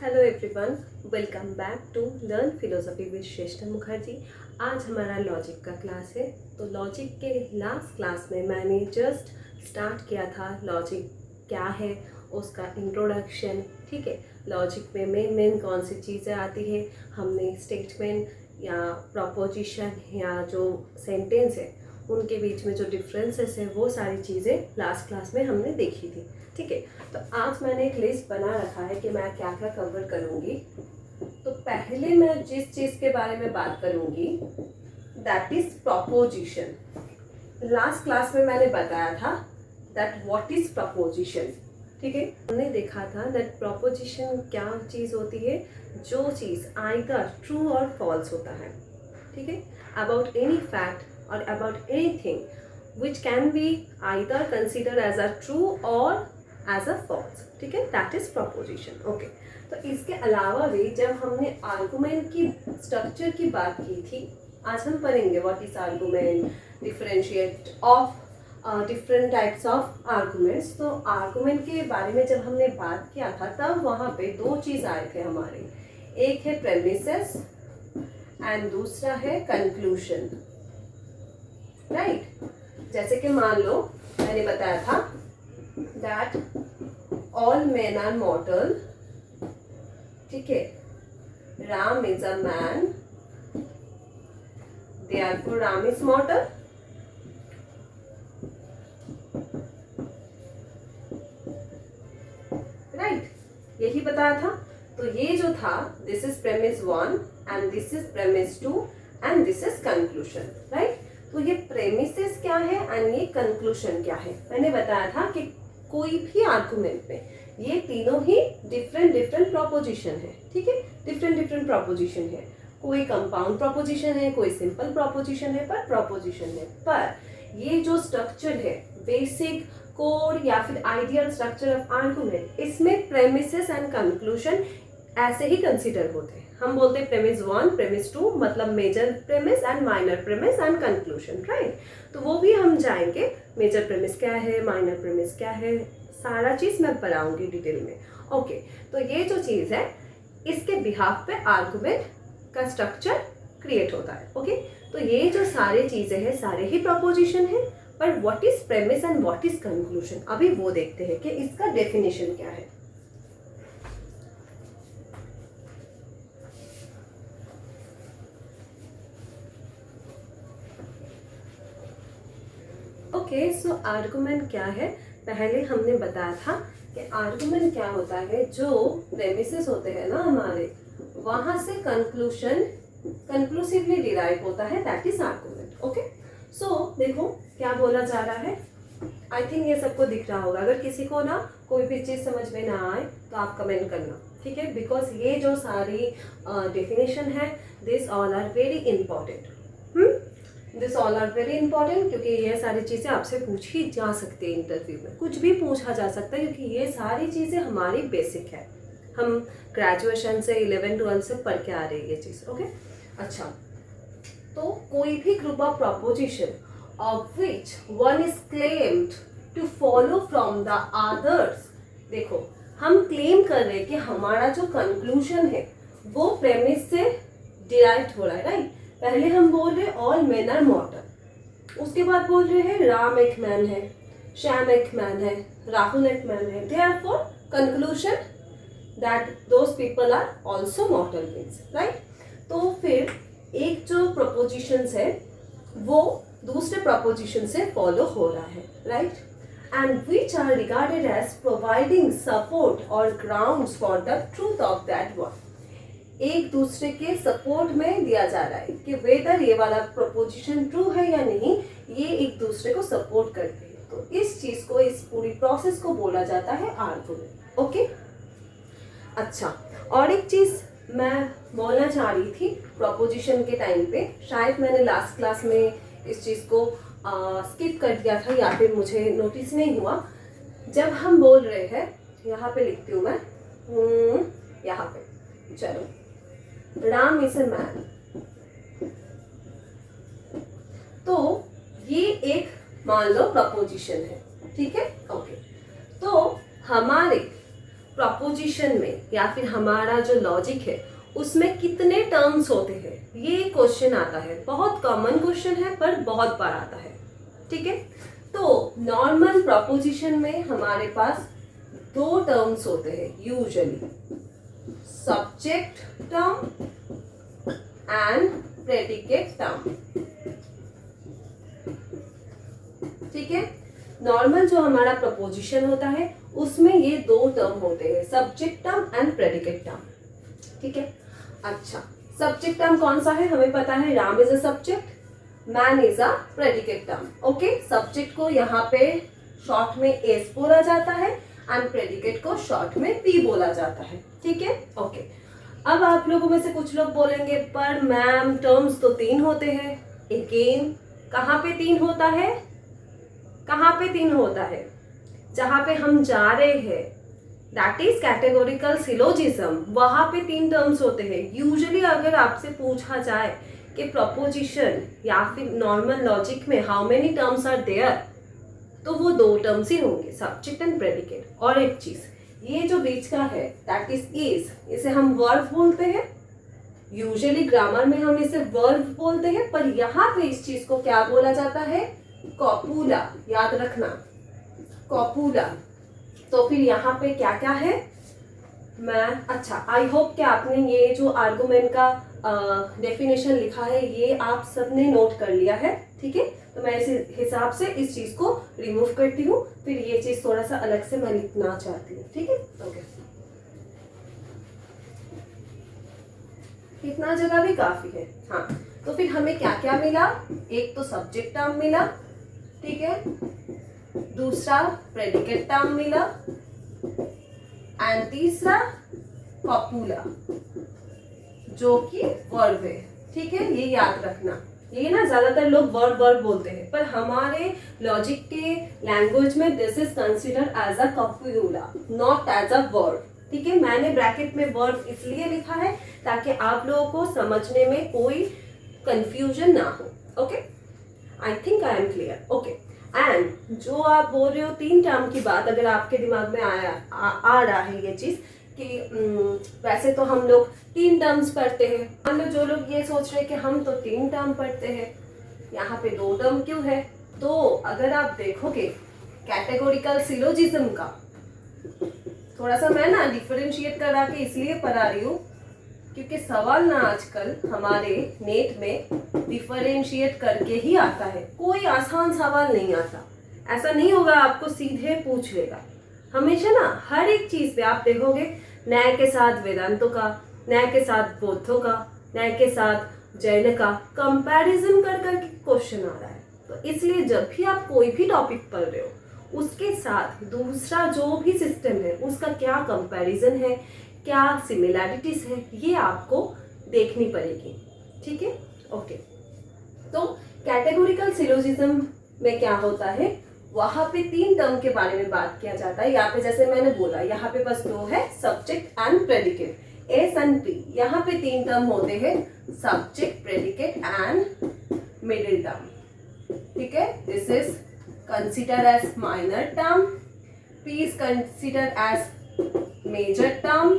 Hello everyone, welcome back to learn philosophy with Shreshtha Mukherjee. आज हमारा logic का क्लास है। तो लॉजिक के लास्ट क्लास में मैंने जस्ट स्टार्ट किया था लॉजिक क्या है, उसका इंट्रोडक्शन। ठीक है, लॉजिक में मेन कौन सी चीज़ें आती है, हमने स्टेटमेंट या प्रोपोजिशन या जो सेंटेंस है उनके बीच में जो डिफरेंसेस है वो सारी चीज़ें लास्ट क्लास में हमने देखी थी। ठीक है, तो आज मैंने एक लिस्ट बना रखा है कि मैं क्या क्या कवर करूँगी। तो पहले मैं जिस चीज़ के बारे में बात करूँगी that is proposition. Last class में मैंने बताया था दैट व्हाट इज प्रोपोजिशन। ठीक है, हमने देखा था दैट प्रोपोजिशन क्या चीज़ होती है, जो चीज़ आइदर ट्रू और फॉल्स होता है। ठीक है, about any fact or about anything which can be either considered as a true or as a false. ठीक है, that is proposition. Okay, तो इसके अलावा भी जब हमने आर्गुमेंट की स्ट्रक्चर की बात की थी, आज हम पढ़ेंगे what is argument, differentiate of different types of arguments. तो आर्गुमेंट के बारे में जब हमने बात किया था तब वहाँ पे दो चीज़ आए थे हमारे, एक है प्रेमिसेस एंड दूसरा है कंक्लूशन। राइट, जैसे कि मान लो मैंने बताया था that all men are mortal. ठीक है, Ram is a man, therefore Ram is mortal. Right, यही बताया था। तो ये जो था this is premise 1 and this is premise 2 and this is conclusion. Right, तो ये प्रेमिसेस क्या है एंड ये कंक्लूशन क्या है। मैंने बताया था कि कोई भी आर्गुमेंट में ये तीनों ही डिफरेंट प्रोपोजिशन है। ठीक है, डिफरेंट प्रोपोजिशन है। कोई कंपाउंड प्रोपोजिशन है, कोई सिंपल प्रोपोजिशन है, पर प्रोपोजिशन है। पर ये जो स्ट्रक्चर है, बेसिक कोड या फिर आइडियल स्ट्रक्चर ऑफ आर्गुमेंट, इसमें प्रेमिसेस एंड कंक्लूशन ऐसे ही कंसिडर होते हैं। हम बोलते हैं प्रेमिस 1, प्रेमिस 2, मतलब major premise and minor premise and conclusion. Right, तो वो भी हम जाएंगे, मेजर प्रेमिस क्या है, माइनर प्रेमिस क्या है, सारा चीज़ मैं पढ़ाऊंगी डिटेल में। ओके, तो ये जो चीज़ है इसके बिहाफ पे आर्गुमेंट का स्ट्रक्चर क्रिएट होता है। ओके, तो ये जो सारे चीज़ें हैं सारे ही प्रोपोजिशन है, पर what is premise and what is conclusion अभी वो देखते हैं कि इसका डेफिनेशन क्या है। ओके, सो आर्गुमेंट क्या है, पहले हमने बताया था कि आर्गुमेंट क्या होता है, जो प्रेमिसेस होते हैं ना हमारे, वहां से कंक्लूशन कंक्लूसिवली डिराइव होता है, दैट इज आर्गुमेंट। ओके, सो देखो क्या बोला जा रहा है। आई थिंक ये सबको दिख रहा होगा। अगर किसी को ना कोई भी चीज़ समझ में ना आए तो आप कमेंट करना। ठीक है, बिकॉज ये जो सारी डेफिनेशन है this all are very important. This all are very important, क्योंकि ये सारी चीज़ें आपसे पूछी जा सकती है इंटरव्यू में, कुछ भी पूछा जा सकता है, क्योंकि ये सारी चीज़ें हमारी बेसिक है। हम ग्रेजुएशन से 11-12 से पढ़ के आ रहे हैं ये चीज़। ओके, अच्छा, तो कोई भी group of proposition of which one is claimed to follow from the others. देखो, हम क्लेम कर रहे हैं कि हमारा जो कंक्लूजन है वो प्रेमिस से डिराइव हो रहा है। राइट, पहले हम बोल रहे ऑल मेन आर मॉर्टल, उसके बाद बोल रहे हैं राम एक मैन है, श्याम एक मैन है, राहुल एक मैन है, therefore conclusion that those people are also mortal beings. Right, तो फिर एक जो प्रपोजिशन है वो दूसरे प्रपोजिशन से फॉलो हो रहा है। Right, and which are regarded as providing support और grounds for the truth of that one. एक दूसरे के सपोर्ट में दिया जा रहा है कि वेदर ये वाला प्रोपोजिशन ट्रू है या नहीं, ये एक दूसरे को सपोर्ट करते हैं। तो इस चीज को, इस पूरी प्रोसेस को बोला जाता है आर्गुमेंट। ओके, अच्छा, और एक चीज मैं बोलना चाह रही थी प्रोपोजिशन के टाइम पे, शायद मैंने लास्ट क्लास में इस चीज को स्किप कर दिया था या फिर मुझे नोटिस नहीं हुआ। जब हम बोल रहे हैं, यहाँ पे लिखती हूँ मैं, यहाँ पे, चलो, राम इज ए मैन, तो ये एक मान लो प्रपोजिशन है। ठीक है, ओके, तो हमारे प्रपोजिशन में या फिर हमारा जो लॉजिक है उसमें कितने टर्म्स होते हैं, ये क्वेश्चन आता है। बहुत कॉमन क्वेश्चन है पर बहुत बार आता है, ठीक है। तो नॉर्मल प्रपोजिशन में हमारे पास दो टर्म्स होते हैं usually, subject term and predicate term, ठीक है। नॉर्मल जो हमारा प्रपोजिशन होता है उसमें ये दो टर्म होते हैं, subject term and predicate term, ठीक है। अच्छा, सब्जेक्ट टर्म कौन सा है, हमें पता है, Ram is a subject, man is a predicate term. Okay, subject को यहाँ पे शॉर्ट में एस बोला जाता है एंड प्रेडिकेट को शॉर्ट में पी बोला जाता है, ठीक है। ओके, अब आप लोगों में से कुछ लोग बोलेंगे पर मैम टर्म्स तो तीन होते हैं। अगेन, कहाँ पे तीन होता है, कहाँ पे तीन होता है, जहां पे हम जा रहे हैं, दैट इज कैटेगोरिकल सिलोजिज्म, वहां पे तीन टर्म्स होते हैं। यूजुअली अगर आपसे पूछा जाए कि प्रपोजिशन या फिर नॉर्मल लॉजिक में how many terms are there, तो वो दो टर्म्स ही होंगे, सब्जेक्ट एंड प्रेडिकेट। और एक चीज, ये जो बीच का है दैट इज, इसे हम वर्ब बोलते हैं। यूजुअली ग्रामर में हम इसे वर्ब बोलते हैं, पर यहाँ पे इस चीज को क्या बोला जाता है, कॉपुला, याद रखना, कॉपुला। तो फिर यहाँ पे क्या क्या है, मैं, अच्छा, आई होप कि आपने ये जो आर्गुमेंट का डेफिनेशन लिखा है ये आप सबने नोट कर लिया है, ठीक है। तो मैं इस हिसाब से इस चीज को रिमूव करती हूँ, फिर ये चीज थोड़ा सा अलग से मैं लिखना चाहती हूँ, ठीक है। ओके, इतना जगह भी काफी है। हाँ, तो फिर हमें क्या क्या मिला, एक तो सब्जेक्ट टर्म मिला, ठीक है, दूसरा प्रेडिकेट टर्म मिला एंड तीसरा कॉपुला जो कि वर्ब है, ठीक है। ये याद रखना, ये ना ज्यादातर लोग वर्ब वर्ब बोलते हैं, पर हमारे लॉजिक के लैंग्वेज में this is considered as a copula, not as a verb, ठीक है। मैंने ब्रैकेट में वर्ब इसलिए लिखा है ताकि आप लोगों को समझने में कोई कंफ्यूजन ना हो। Okay, I think I am clear. Okay, and जो आप बोल रहे हो तीन टर्म की बात, अगर आपके दिमाग में आ रहा है ये चीज कि वैसे तो हम लोग तीन टर्म्स पढ़ते हैं, हम लोग जो लोग ये सोच रहे हैं कि हम तो तीन टर्म पढ़ते हैं, यहाँ पे दो टर्म क्यों है, तो अगर आप देखोगे कैटेगोरिकल सिलोजिज्म का, थोड़ा सा मैं ना डिफरेंशिएट करा के इसलिए पढ़ा रही हूँ क्योंकि सवाल ना आजकल हमारे नेट में डिफरेंशिएट करके ही आता है, कोई आसान सवाल नहीं आता। ऐसा नहीं होगा आपको सीधे पूछ लेगा, हमेशा ना हर एक चीज पे आप देखोगे न्याय के साथ वेदांतों का, न्याय के साथ बौद्धों का, न्याय के साथ जैन का कंपैरिजन कर करके क्वेश्चन आ रहा है। तो इसलिए जब भी आप कोई भी टॉपिक पढ़ रहे हो उसके साथ दूसरा जो भी सिस्टम है उसका क्या कंपैरिजन है, क्या सिमिलैरिटीज है, ये आपको देखनी पड़ेगी, ठीक है। ओके, तो कैटेगोरिकल सिलोजिज्म में क्या होता है, वहां पे तीन टर्म के बारे में बात किया जाता है। यहाँ पे जैसे मैंने बोला, यहाँ पे बस दो है, subject and predicate, S and P. यहाँ पे तीन टर्म होते हैं, subject, predicate and middle term, ठीक है। This is consider as minor term, P is consider as major term,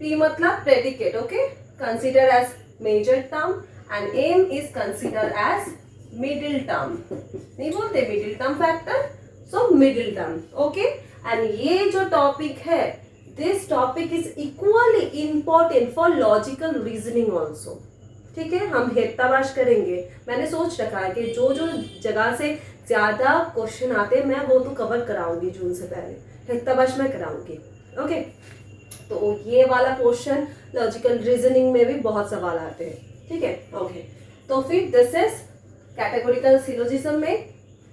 P मतलब predicate, okay, consider as major term and M is consider as middle term, नहीं बोलते middle term factor, so middle term, okay. And ये जो topic है, this topic is equally important for logical reasoning also, ठीक है। हम हेक्ताबाश करेंगे, मैंने सोच रखा है कि जो जो जगह से ज्यादा क्वेश्चन आते हैं मैं वो तो कवर कराऊंगी जून से पहले, हेक्ताबाश मैं कराऊंगी, ओके। तो ये वाला पोर्शन लॉजिकल रीजनिंग में भी बहुत सवाल आते हैं, ठीक है। ओके, तो फिर दिस इज कैटेगोरिकल सिलोजिज्म में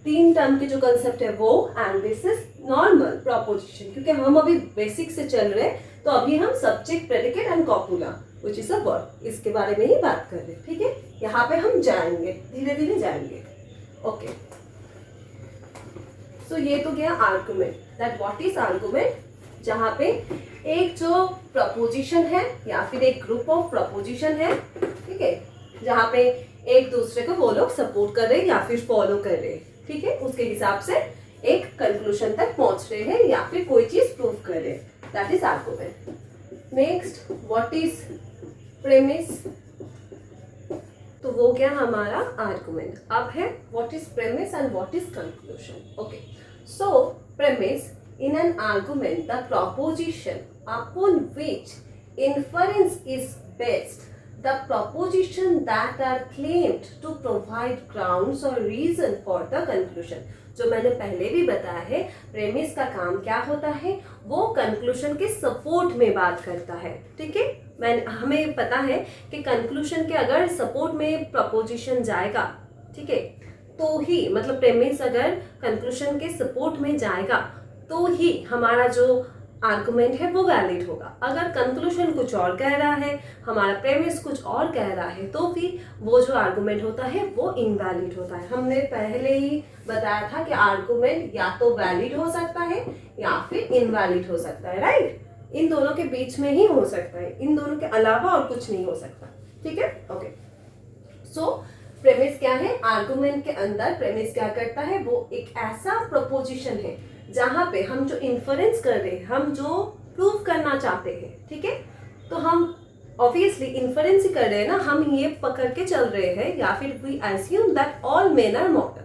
तीन टर्म के जो कंसेप्ट है वो, and this is normal proposition, क्योंकि हम अभी बेसिक से चल रहे हैं, तो अभी हम subject, predicate and copula which is a verb, इसके बारे में ही बात कर रहे हैं, ठीक है। यहाँ पे हम जाएंगे, धीरे धीरे जाएंगे, ओके। सो ये तो गया argument, that what is argument, जहाँ पे एक जो प्रपोजिशन है या फिर एक ग्रुप ऑफ प्रपोजिशन है, ठीक है, जहाँ पे एक दूसरे को वो लोग सपोर्ट कर रहे हैं या फिर फॉलो कर रहे हैं, ठीक है, उसके हिसाब से एक कंक्लूजन तक पहुंच रहे हैं या फिर कोई चीज प्रूव कर रहे हैं, that is argument. Next, what is premise? तो वो क्या हमारा आर्गुमेंट. अब है what is premise and what is conclusion. Okay, so premise in an argument, the proposition upon which inference is based, the proposition that are claimed to provide grounds or reason for the conclusion. जो मैंने पहले भी बताया है, premise का काम क्या होता है, वो कंक्लूजन के सपोर्ट में बात करता है. ठीक है, हमें पता है कि कंक्लूजन के अगर सपोर्ट में प्रपोजिशन जाएगा, ठीक है, तो ही मतलब प्रेमिस अगर कंक्लूजन के सपोर्ट में जाएगा तो ही हमारा जो आर्गुमेंट है वो वैलिड होगा. अगर कंक्लूजन कुछ और कह रहा है, हमारा प्रेमिस कुछ और कह रहा है, तो फिर वो जो आर्गुमेंट होता है वो इनवैलिड होता है. हमने पहले ही बताया था कि आर्गुमेंट या तो वैलिड हो सकता है या फिर इनवैलिड हो सकता है, राइट. इन दोनों के बीच में ही हो सकता है, इन दोनों के अलावा और कुछ नहीं हो सकता. ठीक है, ओके. सो प्रेमिस क्या है? आर्गुमेंट के अंदर प्रेमिस क्या करता है, वो एक ऐसा प्रपोजिशन है जहां पे हम जो इन्फरेंस कर रहे हैं, हम जो प्रूव करना चाहते हैं, ठीक है, तो हम ऑब्वियसली इन्फरेंस ही कर रहे हैं ना, हम ये पकड़ के चल रहे हैं, या फिर we assume that all men are mortal.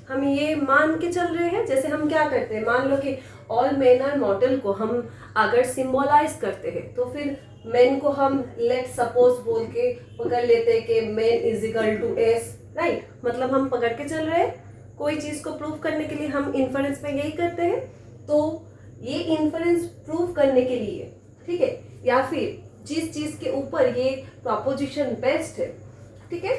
हम ये मान के चल रहे हैं, जैसे हम क्या करते हैं, मान लो कि ऑल मेन आर मॉर्टल को हम अगर सिंबलाइज करते हैं तो फिर मेन को हम लेट सपोज बोल के पकड़ लेते हैं कि men is equal to S, right. मतलब हम पकड़ के चल रहे हैं, कोई चीज को प्रूव करने के लिए हम इन्फरेंस में यही करते हैं. तो ये इन्फरेंस प्रूव करने के लिए, ठीक है, या फिर जिस चीज के ऊपर ये प्रोपोजिशन बेस्ड है, ठीक है,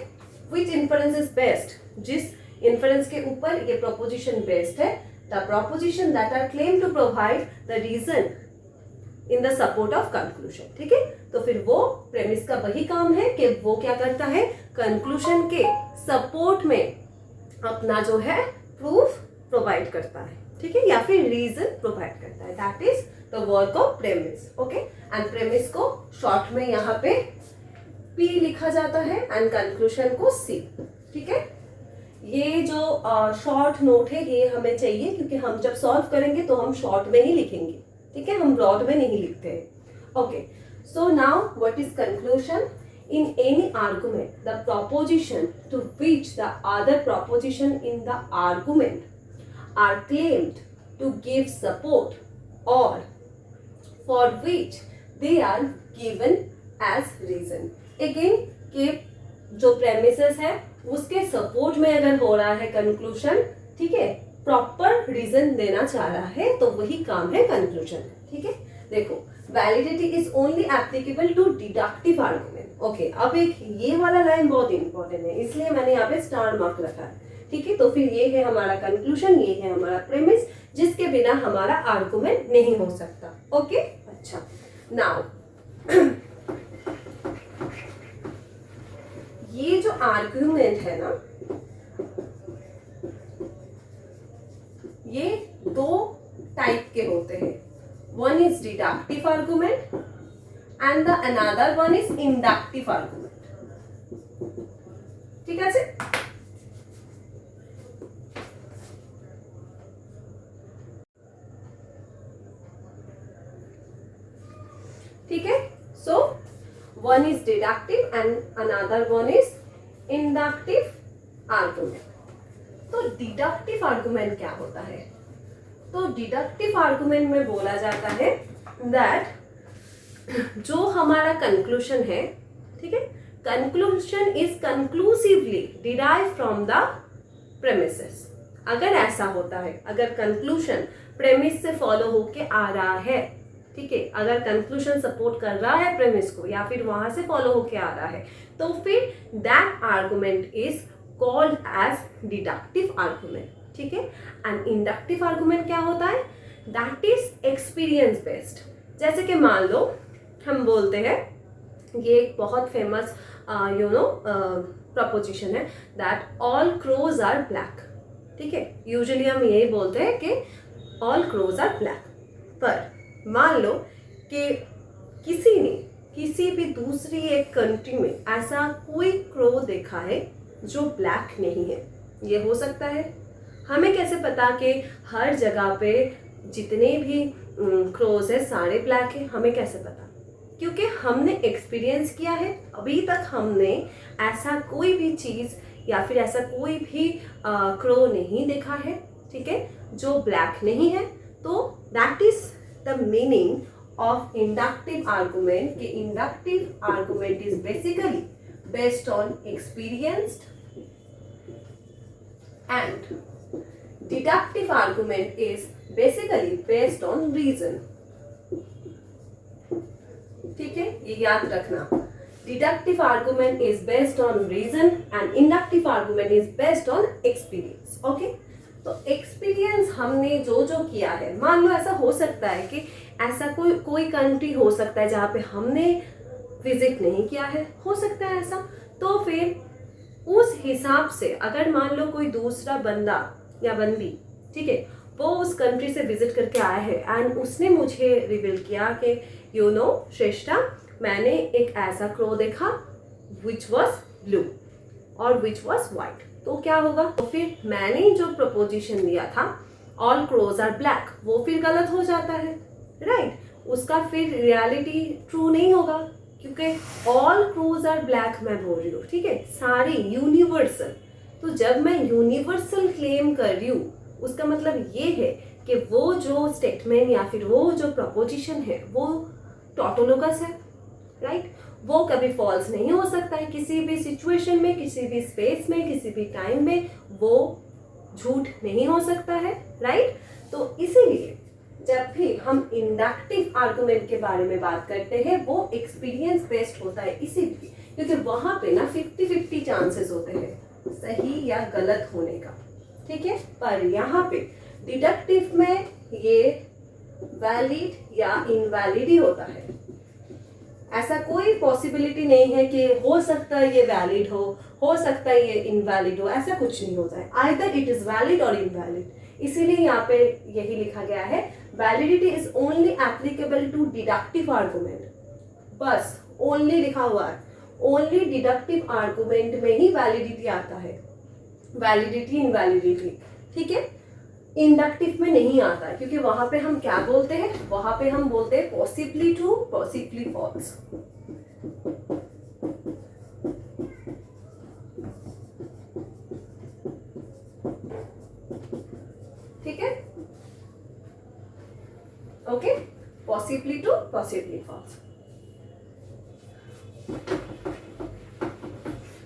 विच इन्फरेंस इज बेस्ड, जिस इन्फरेंस के ऊपर ये प्रोपोजिशन बेस्ड है, the proposition that are claim to provide the reason in the support of conclusion. ठीक है, तो फिर वो प्रेमिस का वही काम है कि वो क्या करता है, कंक्लूजन के सपोर्ट में अपना जो है प्रूफ प्रोवाइड करता है. ठीक है, या फिर रीजन प्रोवाइड करता है. That is the work of premise. Okay, and premise को शॉर्ट में यहाँ पे P लिखा जाता है एंड कंक्लूजन को C. ठीक है, ये जो शॉर्ट नोट है ये हमें चाहिए, क्योंकि हम जब सॉल्व करेंगे तो हम शॉर्ट में ही लिखेंगे. ठीक है, हम ब्रॉड में नहीं लिखते हैं. Okay, so now what is conclusion? In any argument, the proposition to which the other proposition in the argument are claimed to give support, or for which they are given as reason. Again, कि जो premises है उसके support में अगर हो रहा है conclusion, ठीक है, प्रॉपर रीजन देना चाह रहा है, तो वही काम है कंक्लूजन. ठीक है, देखो, validity is only applicable to deductive argument. Okay, अब एक ये वाला लाइन बहुत इंपॉर्टेंट है, इसलिए मैंने यहाँ पे स्टार मार्क रखा है. ठीक है, तो फिर ये है हमारा कंक्लूजन, ये है हमारा प्रेमिस, जिसके बिना हमारा आर्गुमेंट नहीं हो सकता. ओके, अच्छा, नाउ ये जो आर्गुमेंट है ना, ये दो टाइप के होते हैं. One is deductive argument and the another one is inductive argument. ठीक है, ठीक है. So one is deductive and another one is inductive argument. तो डिडक्टिव आर्गुमेंट क्या होता है? तो डिडक्टिव आर्गुमेंट में बोला जाता है दैट जो हमारा कंक्लूजन है, ठीक है, conclusion is conclusively derive from the premises. अगर ऐसा होता है, अगर कंक्लूजन प्रेमिस से फॉलो होके आ रहा है, ठीक है, अगर कंक्लूजन सपोर्ट कर रहा है प्रेमिस को या फिर वहां से फॉलो होके आ रहा है, तो फिर that argument is called as deductive argument. ठीक है, एंड इंडक्टिव आर्गुमेंट क्या होता है? That is experience based. जैसे कि मान लो हम बोलते हैं, ये एक बहुत फेमस प्रपोजिशन है that all crows are black. ठीक है, यूजुअली हम यही बोलते हैं कि ऑल क्रोज आर ब्लैक. पर मान लो कि किसी ने किसी भी दूसरी एक कंट्री में ऐसा कोई क्रो देखा है जो ब्लैक नहीं है. ये हो सकता है. हमें कैसे पता कि हर जगह पे जितने भी क्रोज है सारे ब्लैक है, हमें कैसे पता? क्योंकि हमने एक्सपीरियंस किया है, अभी तक हमने ऐसा कोई भी चीज़ या फिर ऐसा कोई भी क्रो नहीं देखा है, ठीक है, जो ब्लैक नहीं है। तो that is the meaning of inductive argument कि inductive argument is basically based on experienced and deductive argument is basically based on reason. ठीक है, ये याद रखना। Deductive argument is based on reason and inductive argument is based on experience. Okay, तो experience हमने जो जो किया है, मान लो ऐसा हो सकता है कि ऐसा कोई कंट्री हो सकता है जहाँ पे हमने विजिट नहीं किया है, हो सकता है ऐसा। तो फिर उस हिसाब से अगर मान लो कोई दूसरा बंदा या बंदी, ठीक है, वो उस कंट्री से विजिट करके आया है एंड उसने मुझे रिवील किया कि यू नो श्रेष्ठा, मैंने एक ऐसा क्रो देखा विच वॉज ब्लू और विच वॉज वाइट, तो क्या होगा? तो फिर मैंने जो प्रपोजिशन दिया था ऑल क्रोज आर ब्लैक, वो फिर गलत हो जाता है, राइट? उसका फिर रियलिटी ट्रू नहीं होगा क्योंकि ऑल क्रोज आर ब्लैक मैं बोल रही हूँ, ठीक है, सारे यूनिवर्सल। तो जब मैं यूनिवर्सल क्लेम कर रही हूँ उसका मतलब ये है कि वो जो स्टेटमेंट या फिर वो जो प्रपोजिशन है वो टॉटोलोगस है, राइट? वो कभी फॉल्स नहीं हो सकता है किसी भी सिचुएशन में, किसी भी स्पेस में, किसी भी टाइम में वो झूठ नहीं हो सकता है, राइट? तो इसीलिए जब भी हम इंडक्टिव आर्गुमेंट के बारे में बात करते हैं वो एक्सपीरियंस बेस्ड होता है, इसीलिए क्योंकि वहां पे ना 50-50 चांसेस होते हैं सही या गलत होने का, ठीक है। पर यहाँ पे डिडक्टिव में ये वैलिड या इनवैलिड ही होता है, ऐसा कोई पॉसिबिलिटी नहीं है कि हो सकता है ये वैलिड हो सकता है ये इनवैलिड हो, ऐसा कुछ नहीं होता है। Either it is valid or invalid, इसीलिए यहाँ पे यही लिखा गया है validity is only applicable to deductive argument, बस ओनली लिखा हुआ है, ओनली डिडक्टिव आर्गुमेंट में ही वैलिडिटी आता है, वैलिडिटी इनवैलिडिटी, ठीक है। इंडक्टिव में नहीं आता है क्योंकि वहां पे हम क्या बोलते हैं, वहां पे हम बोलते हैं पॉसिबली ट्रू पॉसिबली फॉल्स, ठीक है, okay, possibly true possibly false.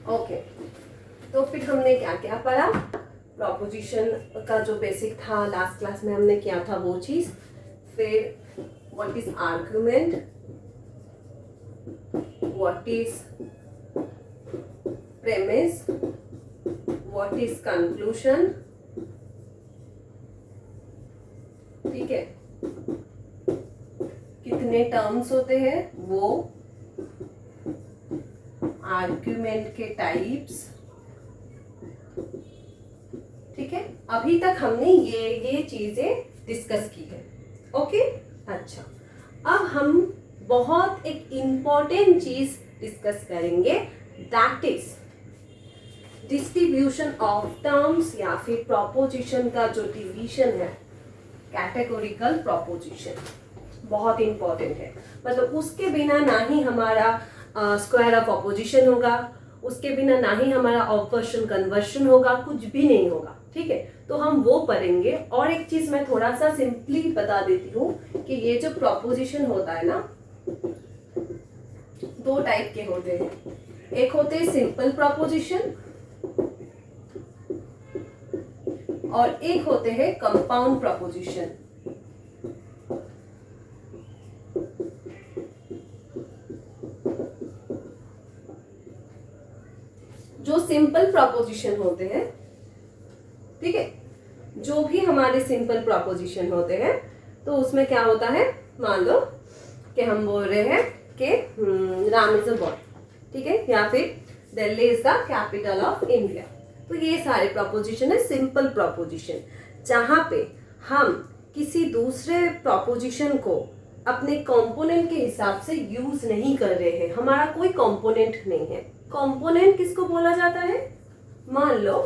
Okay, तो फिर हमने क्या क्या पढ़ा? प्रॉपोजिशन का जो बेसिक था लास्ट क्लास में हमने किया था वो चीज, फिर what is argument, what is premise, what is conclusion, ठीक है, कितने टर्म्स होते हैं वो, आर्गुमेंट के टाइप्स, ठीक है। अभी तक हमने ये चीजें डिस्कस की है, ओके। अच्छा, अब हम बहुत एक इम्पॉर्टेंट चीज डिस्कस करेंगे, that is distribution of terms या फिर प्रॉपोजिशन का जो डिवीजन है, कैटेगोरिकल प्रॉपोजिशन बहुत इंपॉर्टेंट है। मतलब उसके बिना ना ही हमारा स्क्वायर ऑफ ऑपोजिशन होगा, उसके बिना ना ही हमारा ऑपरेशन कन्वर्शन होगा, कुछ भी नहीं होगा, ठीक है। तो हम वो पढ़ेंगे। और एक चीज मैं थोड़ा सा सिंपली बता देती हूँ कि ये जो प्रॉपोजिशन होता है ना, दो टाइप के होते हैं, एक होते हैं सिंपल प्रॉपोजिशन और एक होते हैं कंपाउंड प्रॉपोजिशन। जो सिंपल प्रॉपोजिशन होते हैं, ठीक है, जो भी हमारे सिंपल प्रॉपोजिशन होते हैं, तो उसमें क्या होता है, मान लो कि हम बोल रहे हैं कि राम इज अ बॉय, ठीक है, या फिर Delhi is the capital of India. तो ये सारे प्रॉपोजिशन है सिंपल प्रॉपोजिशन, जहां पे हम किसी दूसरे प्रॉपोजिशन को अपने कंपोनेंट के हिसाब से यूज नहीं कर रहे हैं, हमारा कोई कंपोनेंट नहीं है। कंपोनेंट किसको बोला जाता है? मान लो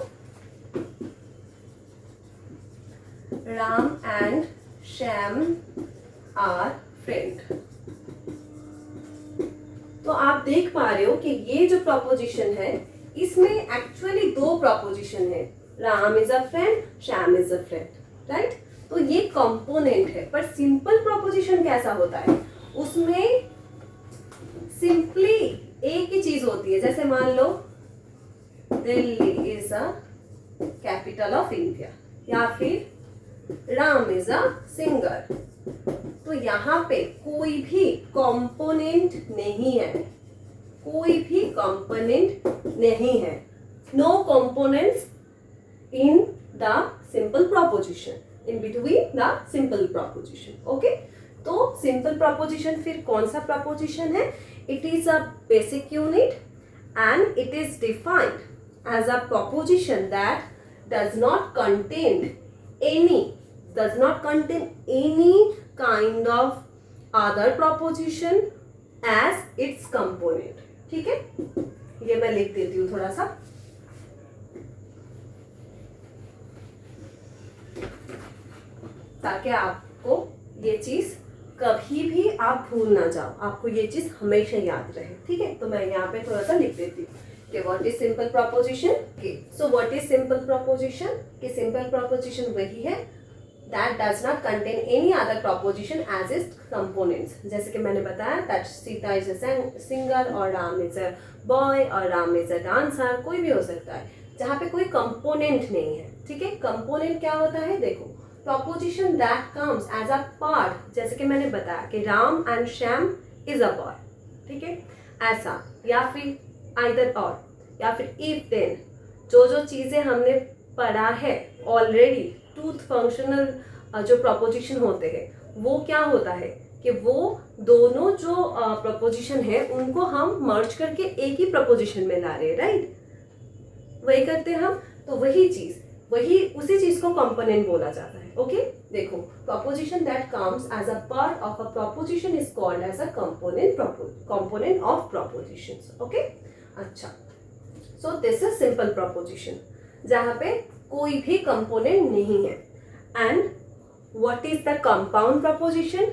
Ram and Shyam are friend. तो आप देख पा रहे हो कि ये जो प्रपोजिशन है इसमें एक्चुअली दो प्रपोजिशन है, Ram is a friend, Shyam is a friend, right. तो ये कंपोनेंट है। पर सिंपल प्रपोजिशन कैसा होता है, उसमें सिंपली एक ही चीज होती है। जैसे मान लो Delhi is a capital of India, या फिर राम इज अ सिंगर। तो यहाँ पे कोई भी कंपोनेंट नहीं है, कोई भी कंपोनेंट नहीं है, no components in the simple proposition, in between the simple proposition. Okay, तो सिंपल प्रोपोजिशन फिर कौन सा प्रोपोजिशन है? It is a basic unit and it is defined as a proposition that does not contain any kind of other proposition as its component। ठीक है, ये मैं लिख देती हूँ थोड़ा सा, ताकि आपको ये चीज कभी भी आप भूल ना जाओ, आपको ये चीज हमेशा याद रहे। ठीक है, तो मैं यहाँ पे थोड़ा सा लिख देती हूँ कि what is simple proposition. So what is simple proposition? कि सिंपल प्रोपोजिशन वही है that does not contain any other proposition as its components। जैसे कि मैंने बताया that Sita is a singer और राम is a boy और राम is a dancer, कोई भी हो सकता है जहाँ पे कोई कंपोनेंट नहीं है। ठीक है, कंपोनेंट क्या होता है? देखो, proposition that comes as a part, जैसे कि मैंने बताया कि Ram and Shyam is a boy। ठीक है, ऐसा, या फिर either or, या फिर if then, जो चीज़ें हमने पढ़ा है ऑलरेडी, ट्रूथ फंक्शनल जो प्रपोजिशन होते हैं वो क्या होता है कि वो दोनों जो प्रपोजिशन है उनको हम मर्ज करके एक ही प्रपोजिशन में ला रहे हैं, राइट। वही करते हैं हम, तो वही उसी चीज को कंपोनेंट बोला जाता है। ओके, देखो, proposition that comes as a part of a proposition is called as a component of propositions. Okay, अच्छा, so this is simple proposition जहाँ पे कोई भी कंपोनेंट नहीं है। And what is the compound proposition?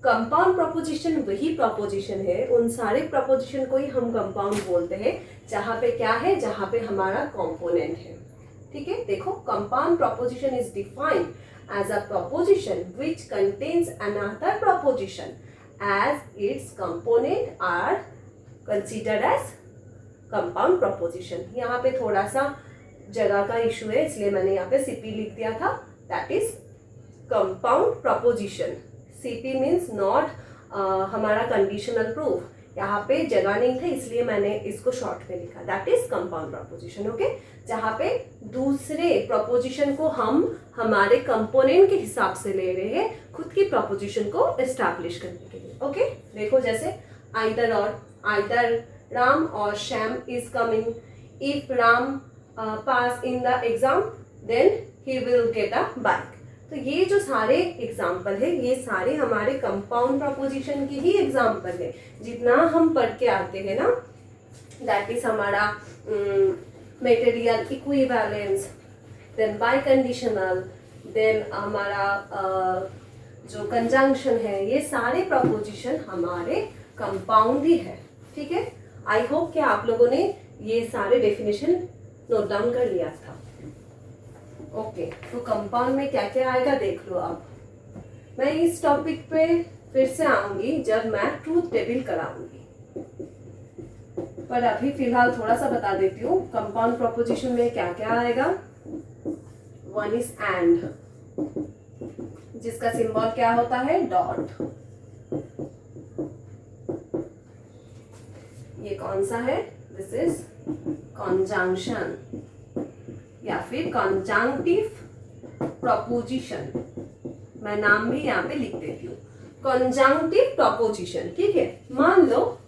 Compound proposition वही proposition है, उन सारे प्रपोजिशन को ही हम कंपाउंड बोलते हैं जहाँ पे क्या है, जहाँ पे हमारा कंपोनेंट है। ठीक है, देखो, compound proposition is defined as a proposition which contains another proposition as its component are considered as compound proposition. यहाँ पे थोड़ा सा जगह का इशू है, इसलिए मैंने यहाँ पे सीपी लिख दिया था, that is compound preposition. CP means not हमारा कंडीशनल प्रूफ, यहाँ पे जगह नहीं था इसलिए मैंने इसको शॉर्ट में लिखा, that is compound preposition. Okay, जहाँ पे दूसरे प्रपोजिशन को हम हमारे कंपोनेंट के हिसाब से ले रहे हैं खुद की प्रपोजिशन को एस्टैब्लिश करने के लिए। ओके, देखो, जैसे either Ram or Shyam is coming, if Ram pass in the exam then he will get a bike. तो ये जो सारे एग्जाम्पल है ये सारे हमारे कंपाउंड प्रपोजिशन की ही एग्जाम्पल है। जितना हम पढ़ के आते हैं ना, दैट इज हमारा material equivalence, then biconditional, then हमारा जो कंजंक्शन है, ये सारे प्रपोजिशन हमारे कंपाउंड ही है। ठीक है, आई होप कि आप लोगों ने ये सारे डेफिनेशन नोट डाउन कर लिया था। ओके, तो कंपाउंड में क्या क्या आएगा देख लो आप। मैं इस टॉपिक पे फिर से आऊंगी जब मैं ट्रूथ टेबल कराऊंगी, पर अभी फिलहाल थोड़ा सा बता देती हूँ कंपाउंड प्रपोजिशन में क्या क्या आएगा। वन इज एंड, जिसका सिंबल क्या होता है? डॉट। ये कौन सा है? दिस इज कॉन्जंक्शन या फिर कॉन्जंक्टिव प्रपोजिशन। मैं नाम भी यहाँ पे लिख देती हूँ, कॉन्जंक्टिव प्रपोजिशन। ठीक है, मान लो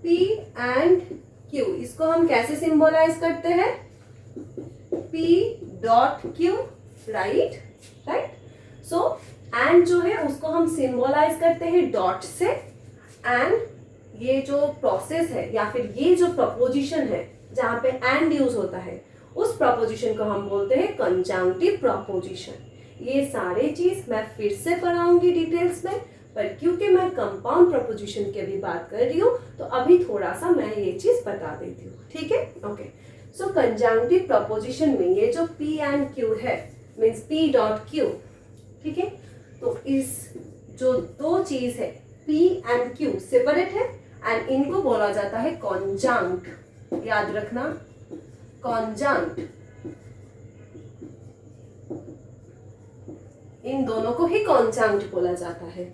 P एंड Q, इसको हम कैसे सिंबलाइज करते हैं? P dot Q, right. So and जो है उसको हम सिंबलाइज करते हैं डॉट से। एंड ये जो प्रोसेस है या फिर ये जो प्रपोजिशन है जहाँ पे एंड यूज होता है, उस प्रपोजिशन को हम बोलते हैं कंजंक्टिव प्रपोजिशन। ये सारे चीज मैं फिर से पढ़ाऊंगी डिटेल्स में, पर क्योंकि मैं कंपाउंड प्रपोजिशन की अभी बात कर रही हूँ तो अभी थोड़ा सा मैं ये चीज बता देती हूँ, ठीक है। ओके, सो कंजंक्टिव प्रपोजिशन में ये जो P एंड Q है मीन्स P डॉट Q, ठीक है। तो इस जो दो चीज है P एंड Q सेपरेट है एंड इनको बोला जाता है कॉन्जंक्ट, याद रखना कॉन्जंक्ट। इन दोनों को ही कॉन्जंक्ट बोला जाता है।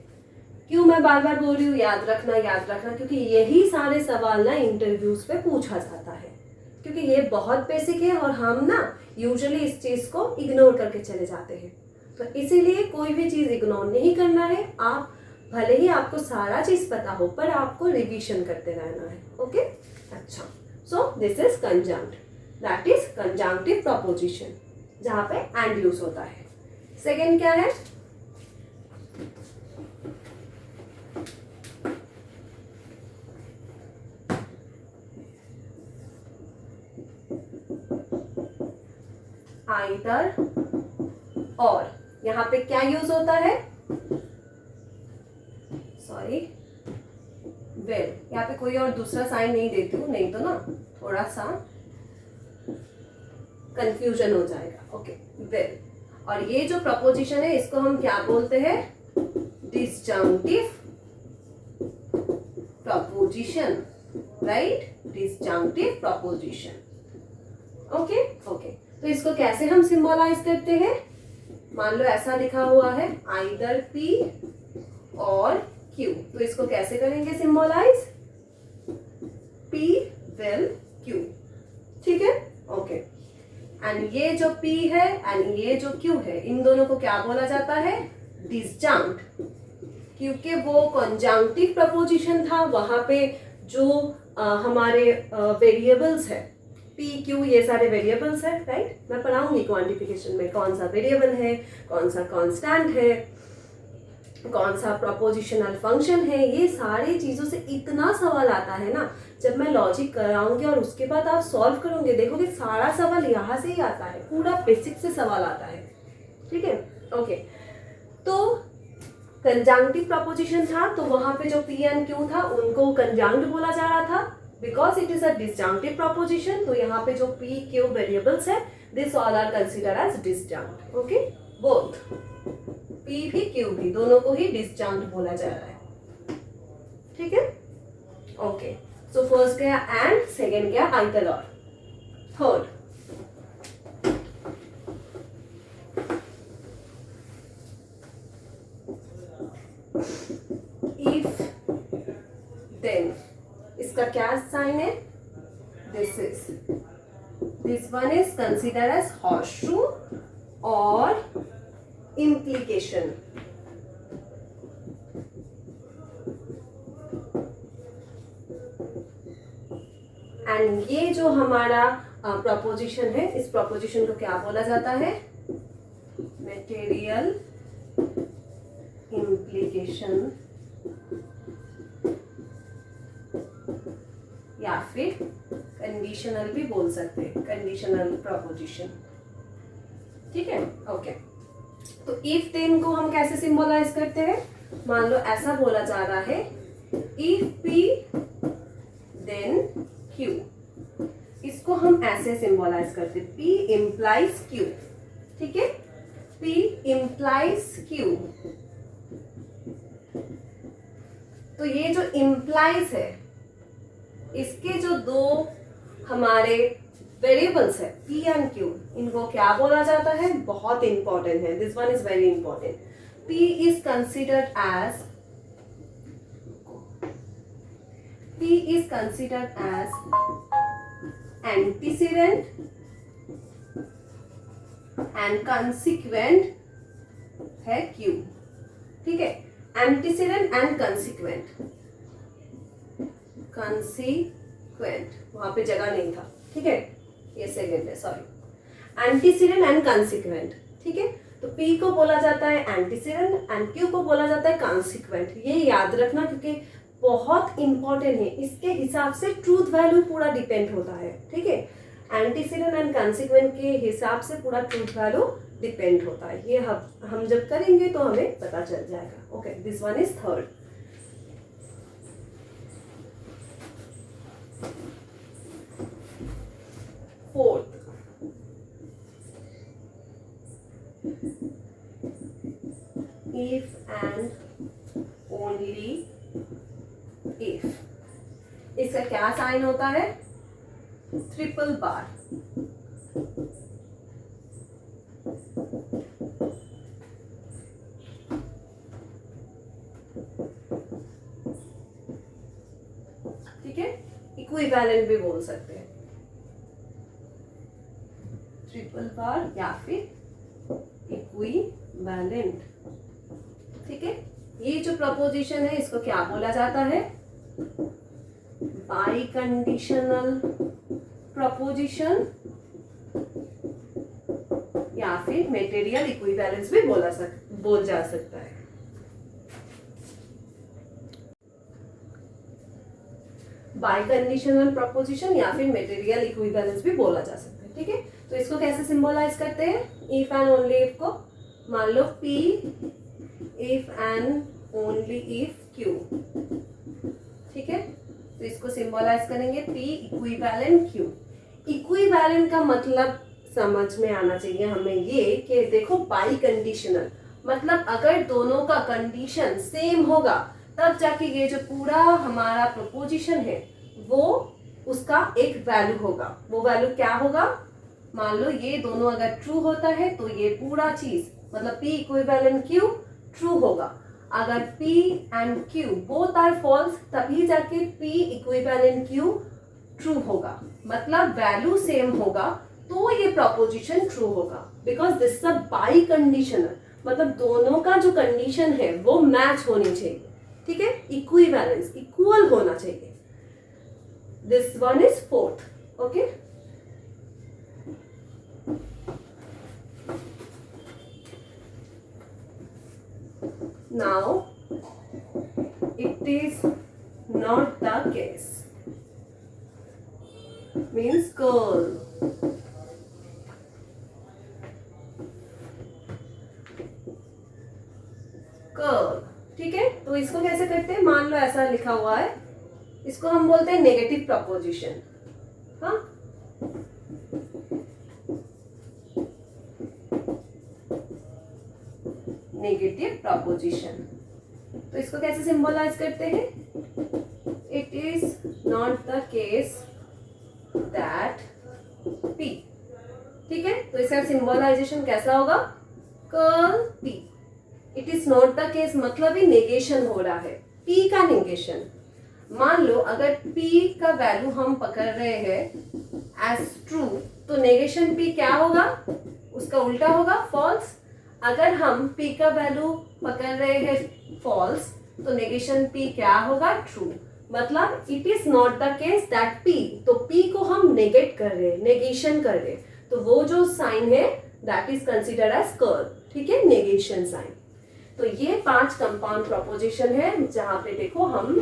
क्यों मैं बार बार बोल रही हूँ याद रखना, क्योंकि यही सारे सवाल ना इंटरव्यूज पे पूछा जाता है, क्योंकि ये बहुत बेसिक है और हम ना यूजुअली इस चीज को इग्नोर करके चले जाते हैं। तो इसीलिए कोई भी चीज इग्नोर नहीं करना है, आप भले ही आपको सारा चीज पता हो पर आपको रिवीजन करते रहना है। ओके, अच्छा, so this is conjunct, that is conjunctive preposition जहां पे एंड यूज होता है। सेकेंड क्या है? आइदर और। यहाँ पे क्या यूज होता है? Sorry, well. यहाँ पे कोई और दूसरा साइन नहीं देती हूँ, नहीं तो ना थोड़ा सा कंफ्यूजन हो जाएगा। Okay, well. और ये जो प्रपोजिशन है इसको हम क्या बोलते हैं? Disjunctive proposition, right? Disjunctive proposition. Okay okay, तो इसको कैसे हम सिंबलाइज करते हैं? मान लो ऐसा लिखा हुआ है आइदर P और Q, तो इसको कैसे करेंगे सिंबलाइज? P will Q, ठीक है। ओके, एंड ये जो P है एंड ये जो Q है, इन दोनों को क्या बोला जाता है? डिसजंक्ट, क्योंकि वो कॉन्जंक्टिव प्रपोजिशन था, वहां पे जो हमारे वेरिएबल्स है P Q, ये सारे वेरिएबल्स है, राइट? मैं पढ़ाऊंगी क्वांटिफिकेशन में कौन सा वेरिएबल है, कौन सा कांस्टेंट है, कौन सा प्रपोजिशनल फंक्शन है। ये सारी चीजों से इतना सवाल आता है ना, जब मैं लॉजिक कराऊंगी और उसके बाद आप सॉल्व करोगे, देखोगे सारा सवाल यहाँ से ही आता है, पूरा बेसिक से सवाल आता है, ठीक है। ओके, तो कंजंक्टिव प्रपोजिशन था तो वहां पे जो P एंड Q था उनको कंजंक्ट बोला जा रहा था because it is a disjunctive proposition. तो यहाँ पे जो P Q वेरिएबल्स है, this all are considered as disjunct. Okay, both P भी Q भी, दोनों को ही डिसजंक्ट बोला जा रहा है, ठीक है। ओके, सो फर्स्ट गया एंड, सेकेंड गया either or. Third, if then, इसका क्या साइन है? This one is consider as horseshoe or implication। And ये जो हमारा प्रपोजिशन है, इस प्रपोजिशन को क्या बोला जाता है? मटेरियल इम्प्लीकेशन या फिर कंडीशनल भी बोल सकते हैं, कंडीशनल प्रपोजिशन, ठीक है। ओके, तो इफ देन को हम कैसे सिंबलाइज करते हैं? मान लो ऐसा बोला जा रहा है इफ P देन Q, इसको हम ऐसे सिंबलाइज करते हैं P implies Q, ठीक है। P implies Q, तो ये जो implies है, इसके जो दो हमारे वेरिएबल्स है P एंड Q, इनको क्या बोला जाता है? बहुत इंपॉर्टेंट है, this one is very important. P is considered as antecedent and consequent है Q, ठीक है। एंटीसीडेंट एंड कंसिक्वेंट, वहां पे जगह नहीं था, ठीक है, ये सेकेंड है, सॉरी। एंटीसीडेंट एंड कंसिक्वेंट, ठीक है। तो P को बोला जाता है एंटीसीडेंट एंड Q को बोला जाता है कंसिक्वेंट। ये याद रखना क्योंकि बहुत इंपॉर्टेंट है, इसके हिसाब से ट्रूथ वैल्यू पूरा डिपेंड होता है, ठीक है। एंटीसीडेंट एंड कंसिक्वेंट के हिसाब से पूरा ट्रूथ वैल्यू डिपेंड होता है। ये हम जब करेंगे तो हमें पता चल जाएगा। Okay, this one is third. Fourth, if and only if. इसका क्या साइन होता है? ट्रिपल बार। ठीक है, इक्विवेलेंट भी बोल सकते हैं, ट्रिपल बार या फिर इक्विवेलेंट। ठीक है, ये जो प्रपोजिशन है इसको क्या बोला जाता है? बाई कंडीशनल प्रपोजिशन या फिर मेटेरियल इक्विवेलेंस भी बोल जा सकता है। बाई कंडीशनल प्रपोजिशन या फिर मेटेरियल इक्विवेलेंस भी बोला जा सकता है। ठीक है, तो इसको कैसे सिंबलाइज करते हैं? इफ एंड ओनली इफ को मान लो P, if and only if Q। ठीक है, तो इसको सिंबलाइज करेंगे P इक्विवेलेंट Q। इक्विवेलेंट का मतलब समझ में आना चाहिए हमें ये कि देखो बाई कंडीशनल मतलब अगर दोनों का कंडीशन सेम होगा तब जाके ये जो पूरा हमारा प्रपोजिशन है वो उसका एक वैल्यू होगा। वो वैल्यू क्या होगा? मान लो ये दोनों अगर ट्रू होता है तो ये पूरा चीज मतलब P इक्विवेलेंट Q ट्रू होगा। अगर P and Q both are false तभी जाके P इक्विवेलेंट Q ट्रू होगा, मतलब वैल्यू सेम होगा तो ये प्रपोजिशन ट्रू होगा। Because this is a by conditional मतलब दोनों का जो कंडीशन है वो मैच होनी चाहिए। ठीक है, इक्विवेलेंस इक्वल होना चाहिए। This one is fourth. Okay, now it is not the case means girl। Curl. ठीक है, तो इसको कैसे करते हैं? मान लो ऐसा लिखा हुआ है, इसको हम बोलते हैं नेगेटिव प्रपोजिशन। हाँ, नेगेटिव प्रपोजिशन। तो इसको कैसे सिंबलाइज करते हैं? It is not the case that P। ठीक है, तो इसका सिंबलाइजेशन कैसा होगा? Curl P। It is not the case मतलब ही नेगेशन हो रहा है, P का नेगेशन। मान लो अगर P का वैल्यू हम पकड़ रहे हैं एज ट्रू तो नेगेशन P क्या होगा? उसका उल्टा होगा, फॉल्स। अगर हम P का वैल्यू पकड़ रहे हैं फॉल्स तो नेगेशन P क्या होगा? ट्रू। मतलब it is not the case that P, तो P को हम नेगेट कर रहे हैं, नेगेशन कर रहे हैं, तो वो जो साइन है that is considered as curl. ठीक है, नेगेशन साइन। तो ये 5 कंपाउंड प्रपोजिशन है जहां पे देखो हम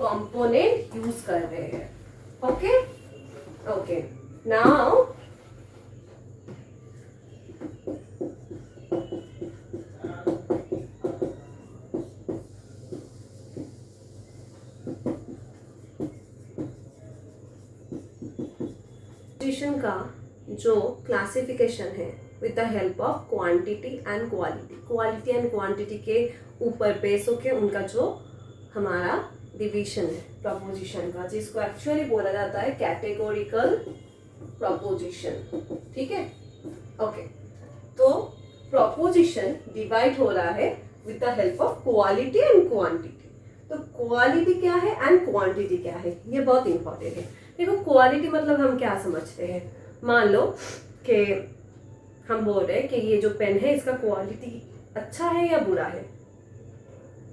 कंपोनेंट यूज कर रहे हैं। ओके ओके, नाउ प्रपोजिशन का जो क्लासिफिकेशन है with the help of quantity and quality. Quality and quantity के ऊपर बेस होके उनका जो हमारा डिवीजन है प्रपोजिशन का, जिसको एक्चुअली बोला जाता है कैटेगोरिकल प्रपोजिशन। ठीक है, ओके। तो प्रपोजिशन डिवाइड हो रहा है with the help of quality and quantity. तो क्वालिटी क्या है एंड क्वांटिटी क्या है, ये बहुत इंपॉर्टेंट है। देखो क्वालिटी मतलब हम क्या समझते हैं? मान लो कि हम बोल रहे हैं कि ये जो पेन है इसका क्वालिटी अच्छा है या बुरा है।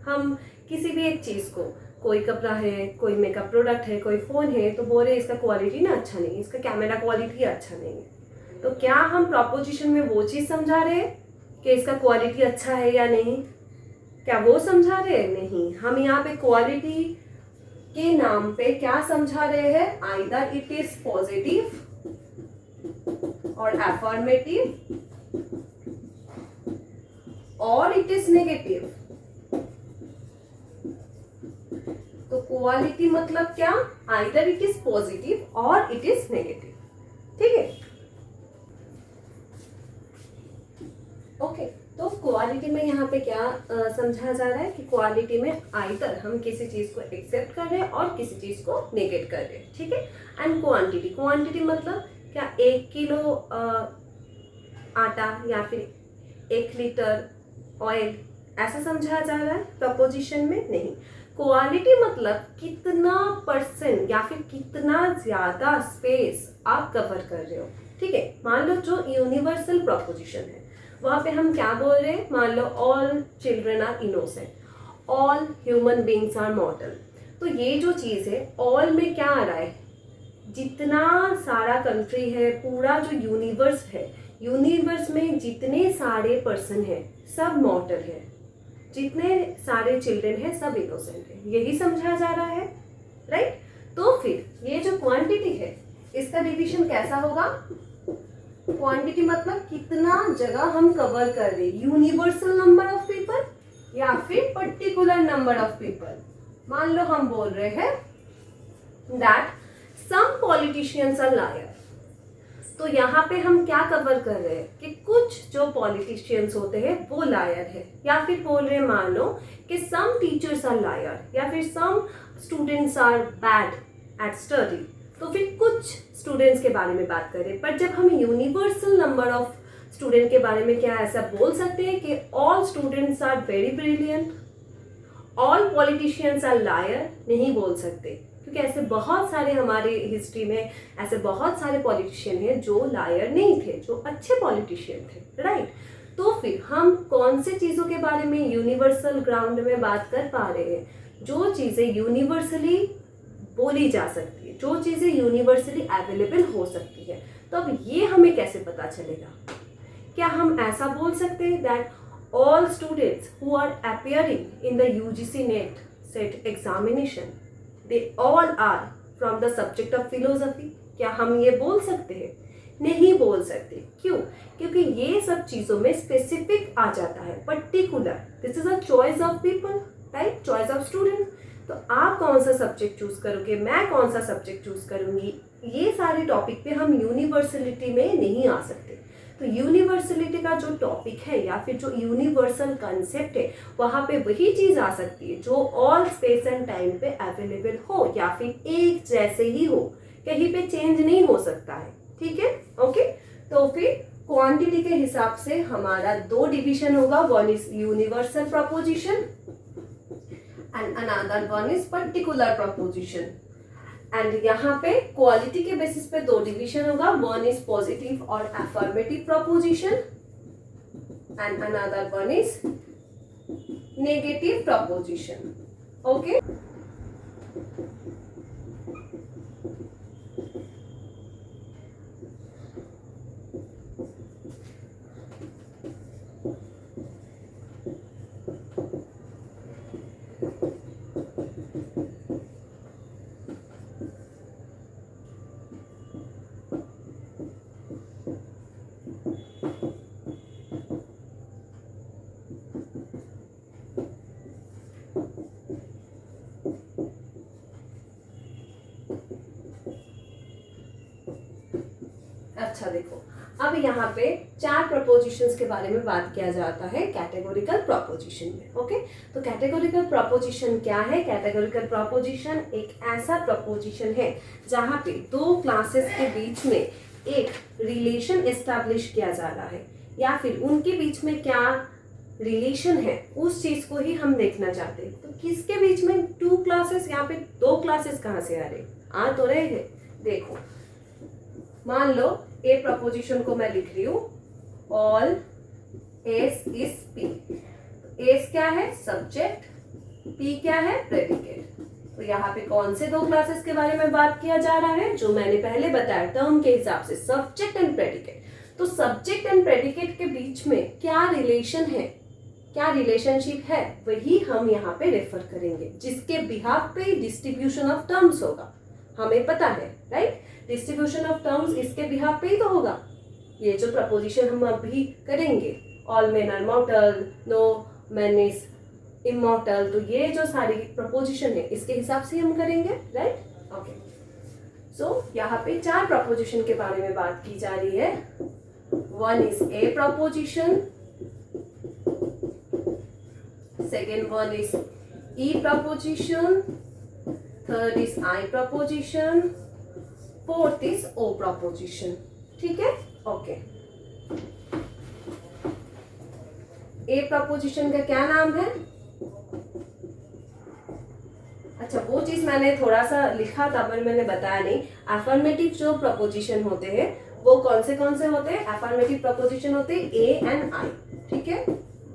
हम किसी भी एक चीज़ को, कोई कपड़ा है, कोई मेकअप प्रोडक्ट है, कोई फ़ोन है, तो बोल रहे इसका क्वालिटी ना अच्छा नहीं है, इसका कैमरा क्वालिटी अच्छा नहीं है। तो क्या हम प्रपोजिशन में वो चीज़ समझा रहे हैं कि इसका क्वालिटी अच्छा है या नहीं? क्या वो समझा रहे हैं? नहीं। हम यहाँ पे क्वालिटी के नाम पे क्या समझा रहे हैं? आइदर इट इज पॉजिटिव और अफर्मेटिव और इट इज नेगेटिव। तो क्वालिटी मतलब क्या, आइदर इट इज पॉजिटिव और इट इज नेगेटिव, ठीक है। ओके, तो क्वालिटी में यहाँ पे क्या समझा जा रहा है कि क्वालिटी में आइदर हम किसी चीज को एक्सेप्ट कर रहे हैं और किसी चीज को नेगेट कर रहे हैं, ठीक है। एंड क्वांटिटी, क्वांटिटी मतलब क्या 1 किलो आटा या फिर 1 लीटर ऑयल, ऐसा समझा जा रहा है प्रपोजिशन में, नहीं। क्वालिटी मतलब कितना परसेंट या फिर कितना ज्यादा स्पेस आप कवर कर रहे हो, ठीक है। मान लो जो यूनिवर्सल प्रपोजिशन है वहां पे हम क्या बोल रहे हैं, मान लो all children are innocent, all human beings are mortal. तो ये जो चीज है ऑल में क्या आ रहा है, जितना सारा कंट्री है, पूरा जो यूनिवर्स है, यूनिवर्स में जितने सारे पर्सन है सब मॉर्टल है, जितने सारे चिल्ड्रन है सब इनोसेंट है, यही समझा जा रहा है, राइट। तो फिर ये जो क्वांटिटी है इसका डिवीजन कैसा होगा, क्वांटिटी मतलब कितना जगह हम कवर कर रहे, यूनिवर्सल नंबर ऑफ पीपल या फिर पर्टिकुलर नंबर ऑफ पीपल। मान लो हम बोल रहे हैं that some politicians are liar, तो यहाँ पे हम क्या कवर कर रहे हैं कि कुछ जो पॉलिटिशियंस होते हैं वो लायर है, या फिर बोल रहे हैं मान लो कि सम टीचर्स आर लायर, या फिर some students are bad at study, तो फिर कुछ स्टूडेंट्स के बारे में बात करें। पर जब हम यूनिवर्सल नंबर ऑफ स्टूडेंट के बारे में क्या ऐसा बोल सकते हैं कि all students are very brilliant, all politicians are liar, नहीं बोल सकते, क्योंकि ऐसे बहुत सारे हमारे हिस्ट्री में ऐसे बहुत सारे पॉलिटिशियन हैं जो लायर नहीं थे, जो अच्छे पॉलिटिशियन थे, राइट। तो फिर हम कौन से चीज़ों के बारे में यूनिवर्सल ग्राउंड में बात कर पा रहे हैं, जो चीज़ें यूनिवर्सली बोली जा सकती है, जो चीज़ें यूनिवर्सली अवेलेबल हो सकती है। तो अब ये हमें कैसे पता चलेगा, क्या हम ऐसा बोल सकते हैं that all students who are appearing in the UGC NET SET examination they all are from the subject of philosophy, क्या हम ये बोल सकते हैं, नहीं बोल सकते। क्यों, क्योंकि ये सब चीज़ों में स्पेसिफिक आ जाता है, particular, this is a choice of people, right, choice of student. तो आप कौन सा सब्जेक्ट चूज करोगे, मैं कौन सा सब्जेक्ट चूज करूंगी, ये सारे टॉपिक पे हम यूनिवर्सलिटी में नहीं आ सकते। तो यूनिवर्सलिटी का जो टॉपिक है या फिर जो यूनिवर्सल कंसेप्ट है, वहाँ पे वही चीज़ आ सकती है जो ऑल स्पेस एंड टाइम पे अवेलेबल हो या फिर एक जैसे ही हो, कहीं पे चेंज नहीं हो सकता है, ठीक है। ओके, तो फिर क्वांटिटी के हिसाब से हमारा 2 डिवीजन होगा, one is universal preposition and another one is particular proposition। and यहाँ पे क्वालिटी के बेसिस पे 2 डिवीजन होगा, वन इज पॉजिटिव और affirmative preposition and another one is negative preposition. Okay, अच्छा देखो, अब यहाँ पे 4 प्रपोजिशंस के बारे में बात किया जाता है कैटेगोरिकल प्रपोजिशन में। ओके, तो कैटेगोरिकल प्रपोजिशन क्या है, कैटेगोरिकल प्रपोजिशन एक ऐसा प्रपोजिशन है जहाँ पे 2 क्लासेस के बीच में एक रिलेशन एस्टैब्लिश किया जा रहा है, या फिर उनके बीच में क्या रिलेशन है उस चीज को ही हम देखना चाहते हैं। तो किसके बीच में 2 क्लासेस, यहाँ पे 2 क्लासेस कहाँ से आ रहे, आ तो रहे हैं। देखो, मान लो ए प्रपोजिशन को मैं लिख रही हूं, all S is P. S क्या है, सब्जेक्ट, पी क्या है, प्रेडिकेट। तो यहाँ पे कौन से 2 क्लासेस के बारे में बात किया जा रहा है, जो मैंने पहले बताया टर्म के हिसाब से, सब्जेक्ट एंड प्रेडिकेट। तो सब्जेक्ट एंड प्रेडिकेट के बीच में क्या रिलेशन है, क्या रिलेशनशिप है, वही हम यहाँ पे रेफर करेंगे, जिसके बिहाफ पे डिस्ट्रीब्यूशन ऑफ टर्म्स होगा, हमें पता है, राइट। डिस्ट्रीब्यूशन ऑफ टर्म्स इसके बिहाफ पे ही तो होगा, ये जो प्रपोजिशन हम अभी करेंगे all men are mortal, no man is immortal. तो ये जो सारी प्रपोजिशन है इसके हिसाब से हम करेंगे, राइट। ओके, सो यहाँ पे 4 प्रपोजिशन के बारे में बात की जा रही है। One is A proposition, second one is E proposition, third is I proposition, fourth is O proposition. ठीक है, ओके। ए प्रपोजिशन का क्या नाम है? अच्छा, वो चीज मैंने थोड़ा सा लिखा था पर मैंने बताया नहीं। अफर्मेटिव जो प्रपोजिशन होते हैं वो कौन से होते हैं? अफर्मेटिव प्रपोजिशन होते हैं ए एंड आई। ठीक है,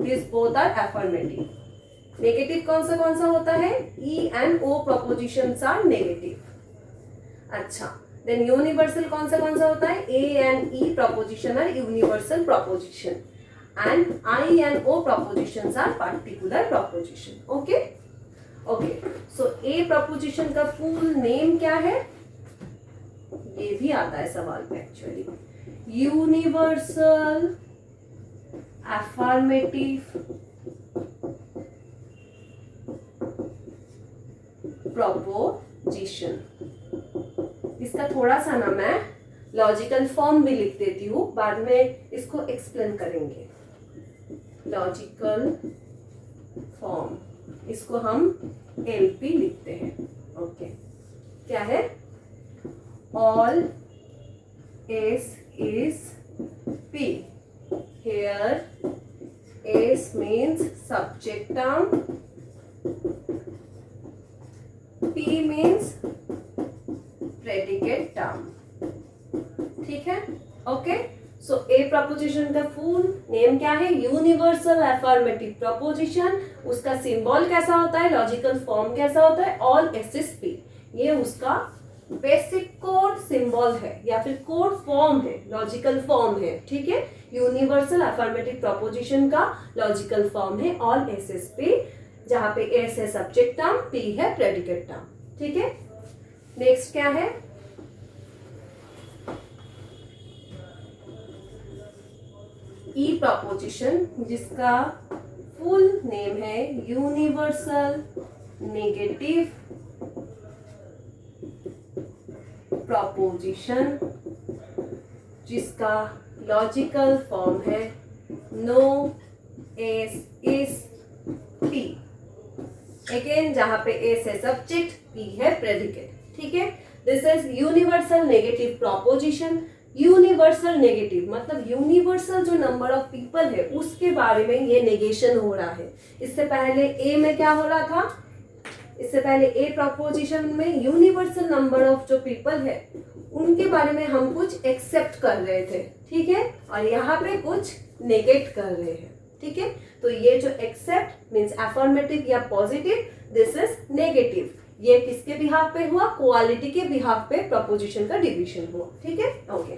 this both are affirmative. Negative कौन सा होता है? E and O propositions are negative. अच्छा, देन यूनिवर्सल कौन सा होता है? A and E proposition are universal proposition and I and O propositions are particular proposition. Okay okay, so A proposition का फुल नेम क्या है? ये भी आता है सवाल पे एक्चुअली। Universal affirmative proposition. इसका थोड़ा सा ना मैं लॉजिकल फॉर्म भी लिख देती हूँ, बाद में इसको एक्सप्लेन करेंगे। लॉजिकल फॉर्म, इसको हम एलपी लिखते हैं। ओके, क्या है? All S is P. Here S means subject term, P means predicate term। ठीक है, ओके। सो ए प्रपोजिशन का फुल नेम क्या है? Universal affirmative preposition. उसका सिंबल कैसा होता है? लॉजिकल फॉर्म कैसा होता है? All S is P. ये उसका बेसिक कोड सिंबल है या फिर कोड फॉर्म है, लॉजिकल फॉर्म है। ठीक है, यूनिवर्सल अफर्मेटिव प्रपोजिशन का लॉजिकल फॉर्म है ऑल एस इज पी, जहां पे एस है सब्जेक्ट टर्म, पी है प्रेडिकेट टर्म। ठीक है, नेक्स्ट क्या है? ई प्रपोजिशन, जिसका फुल नेम है यूनिवर्सल नेगेटिव प्रपोजिशन, जिसका लॉजिकल फॉर्म है no S is P. Again, जहां पे एस है सब्जेक्ट, पी है प्रेडिकेट। ठीक है, this is universal negative preposition. Universal negative मतलब यूनिवर्सल जो नंबर ऑफ पीपल है उसके बारे में ये नेगेशन हो रहा है। इससे पहले ए में क्या हो रहा था? इससे पहले ए प्रपोजिशन में यूनिवर्सल नंबर ऑफ जो पीपल है उनके बारे में हम कुछ एक्सेप्ट कर रहे थे। ठीक है, और यहाँ पे कुछ नेगेट कर रहे हैं। ठीक है, तो ये जो एक्सेप्ट मीन्स अफर्मेटिव या पॉजिटिव, दिस इज नेगेटिव। ये किसके बिहाफ पे हुआ? क्वालिटी के बिहाफ पे प्रपोजिशन का डिवीजन हुआ। ठीक है, ओके।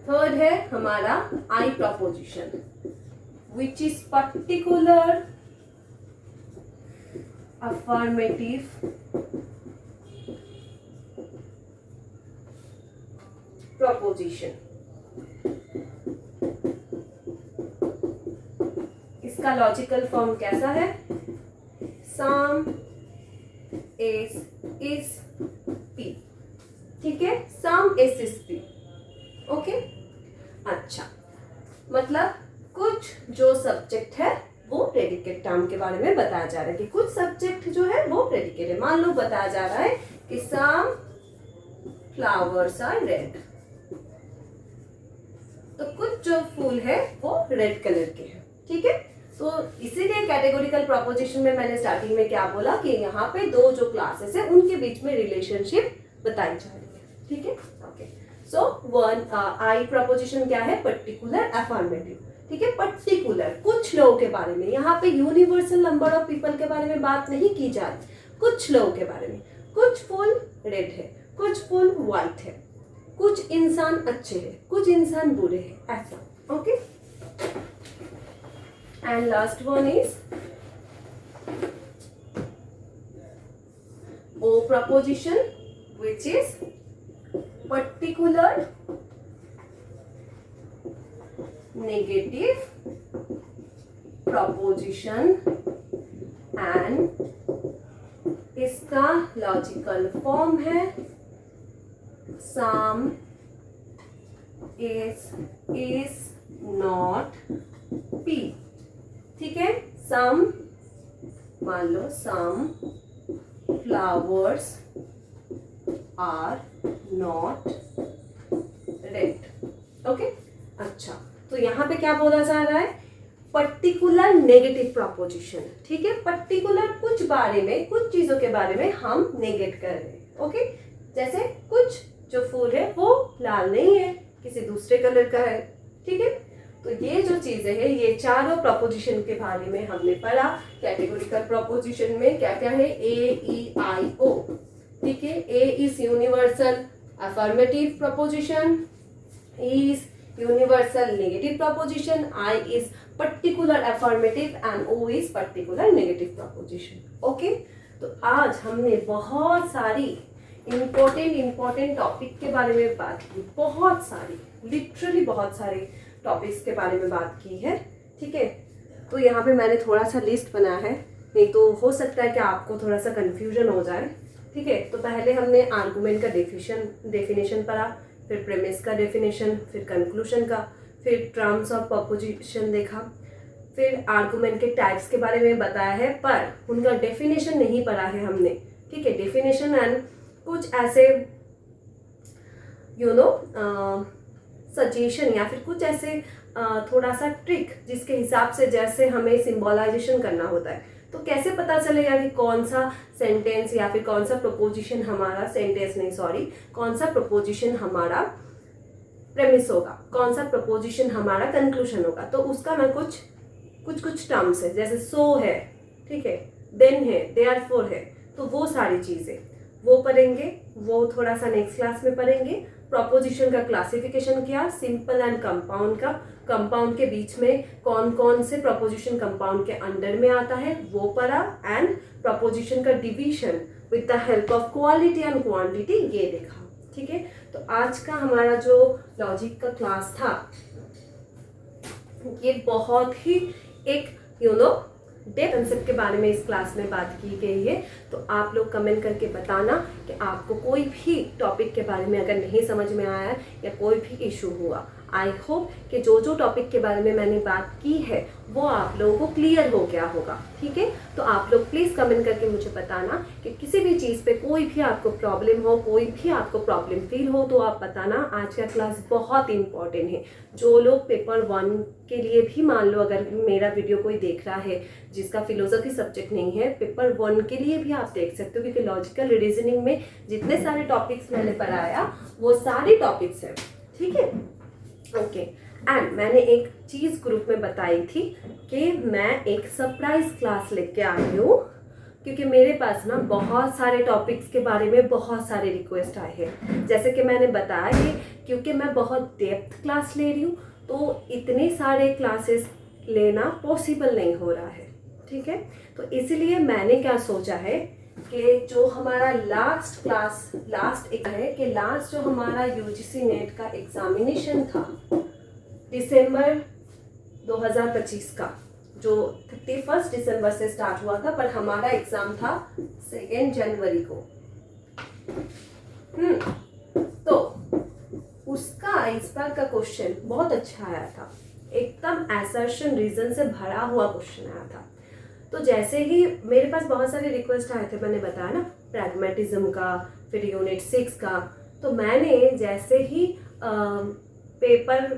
थर्ड है हमारा I proposition, which is particular affirmative proposition. इसका लॉजिकल फॉर्म कैसा है? Some S is P. ठीक है, some S is P. Okay, अच्छा, मतलब कुछ जो सब्जेक्ट है वो प्रेडिकेट टर्म के बारे में बताया जा रहा है कि कुछ सब्जेक्ट जो है वो प्रेडिकेट है। मान लो बताया जा रहा है कि सम फ्लावर्स आर रेड, तो कुछ जो फूल है वो रेड कलर के हैं। ठीक है, तो इसीलिए कैटेगोरिकल प्रोपोजिशन में मैंने स्टार्टिंग में क्या बोला कि यहाँ पे दो जो क्लासेस है उनके बीच में रिलेशनशिप बताई जा रही है। ठीक है, ओके। सो वन आई प्रपोजिशन क्या है? Particular affirmative. ठीक है, पर्टिकुलर कुछ लोगों के बारे में। यहाँ पे यूनिवर्सल नंबर ऑफ पीपल के बारे में बात नहीं की जा रही, कुछ लोगों के बारे में। कुछ फूल रेड है, कुछ फूल व्हाइट है, कुछ इंसान अच्छे हैं, कुछ इंसान बुरे हैं, ऐसा। Okay, and last one is O proposition, which is particular negative proposition and इसका लॉजिकल फॉर्म है सम इज नॉट P। ठीक है, सम मान लो some flowers are not red. Okay, अच्छा तो यहाँ पे क्या बोला जा रहा है, पर्टिकुलर नेगेटिव प्रोपोजिशन। ठीक है, पर्टिकुलर कुछ बारे में, कुछ चीजों के बारे में हम नेगेट कर रहे हैं। ओके, जैसे कुछ जो फूल है वो लाल नहीं है, किसी दूसरे कलर का है। ठीक है, तो ये जो चीजें हैं, ये चारों प्रोपोजिशन के बारे में हमने पढ़ा। कैटेगोरिकल प्रोपोजिशन में क्या क्या है, ए ई आई ओ। ठीक है, A is universal affirmative proposition, E is universal negative proposition, I is particular affirmative and O is particular negative proposition. Okay, तो आज हमने बहुत सारी इंपॉर्टेंट टॉपिक के बारे में बात की, बहुत सारी, लिटरली बहुत सारे टॉपिक्स के बारे में बात की है। ठीक है, तो यहाँ पे मैंने थोड़ा सा लिस्ट बनाया है, नहीं तो हो सकता है कि आपको थोड़ा सा कंफ्यूजन हो जाए। ठीक है, तो पहले हमने आर्गुमेंट का डेफिनेशन पढ़ा, फिर प्रेमिस का डेफिनेशन, फिर कंक्लूजन का, फिर टर्म्स ऑफ प्रपोजिशन देखा, फिर आर्गुमेंट के टाइप्स के बारे में बताया है, पर उनका डेफिनेशन नहीं पढ़ा है हमने। ठीक है, डेफिनेशन एंड कुछ ऐसे सजेशन या फिर कुछ ऐसे थोड़ा सा ट्रिक जिसके हिसाब से जैसे हमें सिंबलाइजेशन करना होता है, तो कैसे पता चलेगा कि कौन सा सेंटेंस या फिर कौन सा प्रपोजिशन हमारा, सेंटेंस नहीं सॉरी, कौन सा प्रपोजिशन हमारा प्रेमिस होगा, कौन सा प्रपोजिशन हमारा कंक्लूजन होगा। तो उसका मैं कुछ टर्म्स है, जैसे सो है, ठीक है, देन है, देयरफॉर है, तो वो सारी चीजें वो पढ़ेंगे, वो थोड़ा सा नेक्स्ट क्लास में पढ़ेंगे। प्रोपोजिशन का क्लासिफिकेशन किया, सिंपल एंड कंपाउंड का, कंपाउंड के बीच में कौन कौन से प्रोपोजिशन कंपाउंड के अंडर में आता है वो पढ़ा, एंड प्रोपोजिशन का division with the help of quality and quantity ये देखा। ठीक है, तो आज का हमारा जो लॉजिक का क्लास था ये बहुत ही एक डेप्थ कंसेप्ट के बारे में इस क्लास में बात की गई है। तो आप लोग कमेंट करके बताना कि आपको कोई भी टॉपिक के बारे में अगर नहीं समझ में आया या कोई भी इशू हुआ। आई होप कि जो टॉपिक के बारे में मैंने बात की है वो आप लोगों को क्लियर हो गया होगा। ठीक है, तो आप लोग प्लीज़ कमेंट करके मुझे बताना कि किसी भी चीज़ पे कोई भी आपको प्रॉब्लम हो, कोई भी आपको प्रॉब्लम फील हो तो आप बताना। आज का क्लास बहुत इंपॉर्टेंट है। जो लोग पेपर 1 के लिए भी, मान लो अगर मेरा वीडियो कोई देख रहा है जिसका फिलोसफी सब्जेक्ट नहीं है, पेपर 1 के लिए भी आप देख सकते हो, क्योंकि लॉजिकल रीजनिंग में जितने सारे टॉपिक्स मैंने पढ़ाया वो सारे टॉपिक्स हैं। ठीक है, ओके, एंड मैंने एक चीज़ ग्रुप में बताई थी कि मैं एक सरप्राइज क्लास लेके आई हूँ, क्योंकि मेरे पास ना बहुत सारे टॉपिक्स के बारे में बहुत सारे रिक्वेस्ट आए हैं। जैसे कि मैंने बताया कि क्योंकि मैं बहुत डेप्थ क्लास ले रही हूँ तो इतने सारे क्लासेस लेना पॉसिबल नहीं हो रहा है। ठीक है, तो इसलिए मैंने क्या सोचा है कि जो हमारा लास्ट जो हमारा यूजीसी नेट का एग्जामिनेशन था दिसंबर 2025 का, जो 31 दिसंबर से स्टार्ट हुआ था, पर हमारा एग्जाम था 2 जनवरी को। तो उसका इस बार का क्वेश्चन बहुत अच्छा आया था, एकदम असर्शन रीजन से भरा हुआ क्वेश्चन आया था। तो जैसे ही मेरे पास बहुत सारे रिक्वेस्ट आए थे, मैंने बताया ना, प्रैग्मेटिज्म का, फिर यूनिट 6 का, तो मैंने जैसे ही पेपर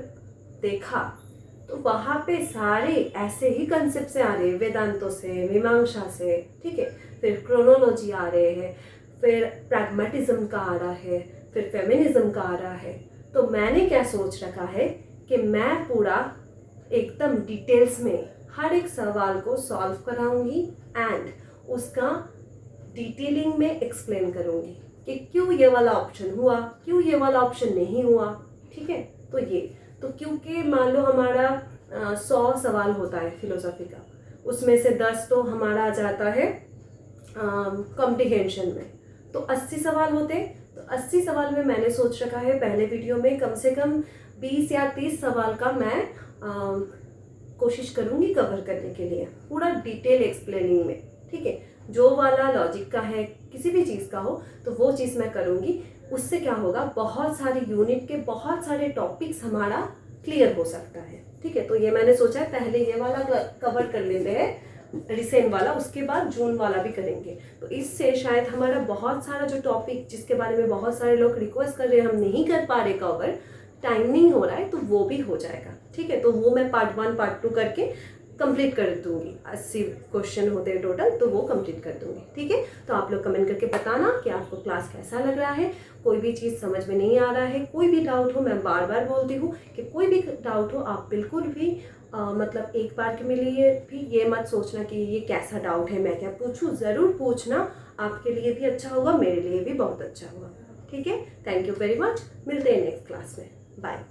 देखा तो वहाँ पे सारे ऐसे ही कंसेप्ट से आ रहे हैं, वेदांतों से, मीमांसा से, ठीक है, फिर क्रोनोलॉजी आ रहे हैं, फिर प्रैग्मेटिज्म का आ रहा है, फिर फेमिनिज्म का आ रहा है। तो मैंने क्या सोच रखा है कि मैं पूरा एकदम डिटेल्स में हर एक सवाल को सॉल्व कराऊंगी एंड उसका डिटेलिंग में एक्सप्लेन करूंगी कि क्यों ये वाला ऑप्शन हुआ, क्यों ये वाला ऑप्शन नहीं हुआ। ठीक है, तो क्योंकि मान लो हमारा 100 सवाल होता है फिलोसफी का, उसमें से 10 तो हमारा आ जाता है कॉम्प्रिहेंशन में, तो 80 सवाल होते। तो 80 सवाल में मैंने सोच रखा है पहले वीडियो में कम से कम 20 या 30 सवाल का मैं कोशिश करूँगी कवर करने के लिए, पूरा डिटेल एक्सप्लेनिंग में, ठीक है। जो वाला लॉजिक का है, किसी भी चीज़ का हो, तो वो चीज़ मैं करूँगी। उससे क्या होगा, बहुत सारे यूनिट के बहुत सारे टॉपिक्स हमारा क्लियर हो सकता है, ठीक है। तो ये मैंने सोचा है पहले ये वाला कवर कर लेते हैं, रिसेंट वाला, उसके बाद जून वाला भी करेंगे। तो इससे शायद हमारा बहुत सारा जो टॉपिक जिसके बारे में बहुत सारे लोग रिक्वेस्ट कर रहे हैं, हम नहीं कर पा रहे कवर, टाइम नहीं हो रहा है, तो वो भी हो जाएगा, ठीक है। तो वो मैं पार्ट 1 पार्ट 2 करके कंप्लीट कर दूंगी। 80 क्वेश्चन होते हैं टोटल, तो वो कंप्लीट कर दूंगी, ठीक है। तो आप लोग कमेंट करके बताना कि आपको क्लास कैसा लग रहा है, कोई भी चीज़ समझ में नहीं आ रहा है, कोई भी डाउट हो, मैं बार बार बोलती हूँ कि कोई भी डाउट हो आप बिल्कुल भी मतलब एक बार के लिए भी ये मत सोचना कि ये कैसा डाउट है, मैं क्या पूछूँ, ज़रूर पूछना, आपके लिए भी अच्छा होगा, मेरे लिए भी बहुत अच्छा होगा, ठीक है। थैंक यू वेरी मच, मिलते हैं नेक्स्ट क्लास में, बाय।